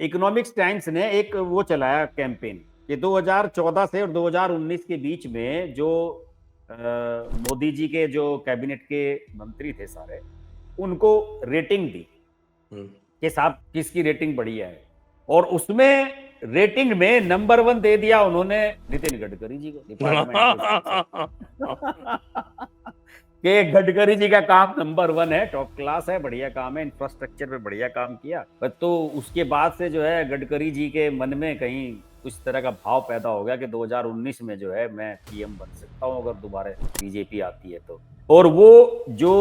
Economics times ने एक वो चलाया कैंपेन कि 2014 से और 2019 के बीच में जो मोदी जी के जो कैबिनेट के मंत्री थे सारे, उनको रेटिंग दी कि साहब किसकी रेटिंग बढ़िया है, और उसमें रेटिंग में नंबर 1 दे दिया उन्होंने नितिन गडकरी जी को, डिपार्टमेंट के हिसाब से। कि गडकरी जी का काम नंबर 1 है, टॉप क्लास है, बढ़िया काम है, इंफ्रास्ट्रक्चर पे बढ़िया काम किया। तो उसके बाद से जो है गडकरी जी के मन में कहीं उस तरह का भाव पैदा हो गया कि 2019 में जो है मैं पीएम बन सकता हूं अगर दोबारा बीजेपी आती है तो। और वो जो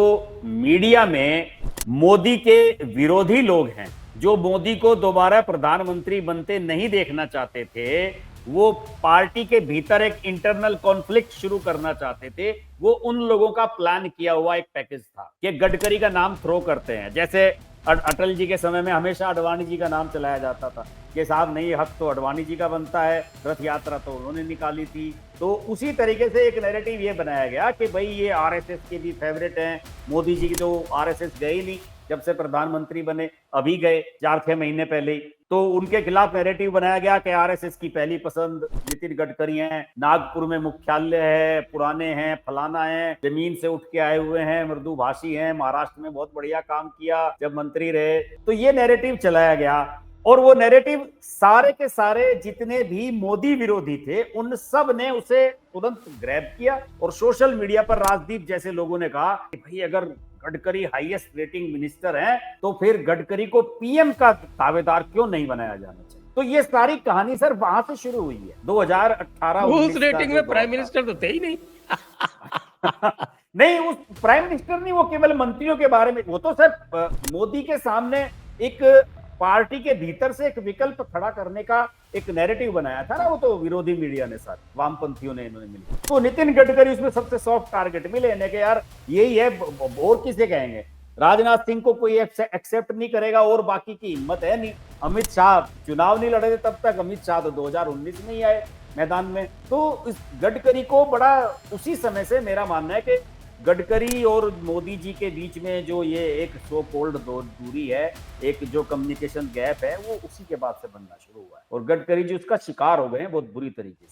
मीडिया में मोदी के विरोधी लोग हैं, जो मोदी को दोबारा प्रधानमंत्री बनते नहीं देखना चाहते थे, वो पार्टी के भीतर एक इंटरनल कॉन्फ्लिक्ट शुरू करना चाहते थे, वो उन लोगों का प्लान किया हुआ एक पैकेज था कि गडकरी का नाम थ्रो करते हैं। जैसे अटल जी के समय में हमेशा अडवाणी जी का नाम चलाया जाता था कि साहब नहीं, हक तो अडवाणी जी का बनता है, रथ यात्रा तो उन्होंने निकाली थी। तो उसी तरीके से एक नैरेटिव ये बनाया गया कि भाई ये आरएसएस के भी फेवरेट हैं, मोदी जी की तो आरएसएस गए ही नहीं जब से प्रधानमंत्री बने, अभी गए 4-6 महीने पहले ही। तो उनके खिलाफ नैरेटिव बनाया गया कि आरएसएस की पहली पसंद नितिन गडकरी हैं, नागपुर में मुख्यालय है, पुराने हैं, फलाना है, जमीन से उठ के आए हुए हैं, मृदुभाषी हैं, महाराष्ट्र में बहुत बढ़िया काम किया जब मंत्री रहे। तो ये नैरेटिव चलाया गया, और वो नैरेटिव सारे के सारे जितने भी मोदी विरोधी थे उन सब ने उसे तुरंत ग्रैब किया। और सोशल मीडिया पर राजदीप जैसे लोगों ने कहा कि भाई अगर गडकरी हाईएस्ट रेटिंग मिनिस्टर हैं तो फिर गडकरी को पीएम का दावेदार क्यों नहीं बनाया जाना चाहिए। तो ये सारी कहानी सर वहां से शुरू हुई है 2018 उस रेटिंग में प्राइम मिनिस्टर तो थे ही नहीं। नहीं, उस प्राइम मिनिस्टर नहीं, वो केवल मंत्रियों के बारे में। वो तो सर मोदी के सामने एक पार्टी के भीतर से एक विकल्प खड़ा करने का एक नैरेटिव बनाया था ना, वो तो विरोधी मीडिया ने, सारे वामपंथियों ने, इन्होंने मिली। तो नितिन गडकरी उसमें सबसे सॉफ्ट टारगेट मिले कि यार यही है, और किसे कहेंगे। राजनाथ सिंह को कोई एक्सेप्ट नहीं करेगा और बाकी की हिम्मत है नहीं। अमित शाह चुनाव नहीं लड़े थे तब तक, अमित शाह तो 2019 में ही आए मैदान में। तो इस गडकरी को बड़ा, उसी समय से मेरा मानना है कि गडकरी और मोदी जी के बीच में जो ये एक सो कोल्ड दूरी है, एक जो कम्युनिकेशन गैप है, वो उसी के बाद से बनना शुरू हुआ है, और गडकरी जी उसका शिकार हो गए हैं बहुत बुरी तरीके से।